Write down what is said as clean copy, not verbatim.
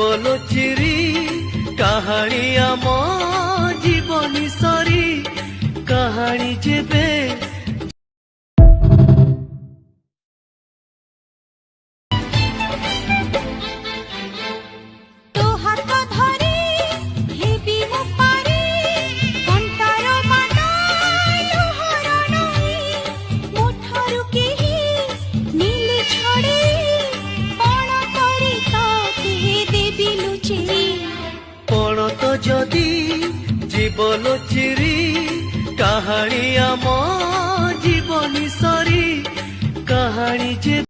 জীবন চিরি কাহাণী আম জীবনী সরি কাহাণী যেবে যদি জীবন চিরি কাহাণী আম জীবনী সরি কাহাণী যে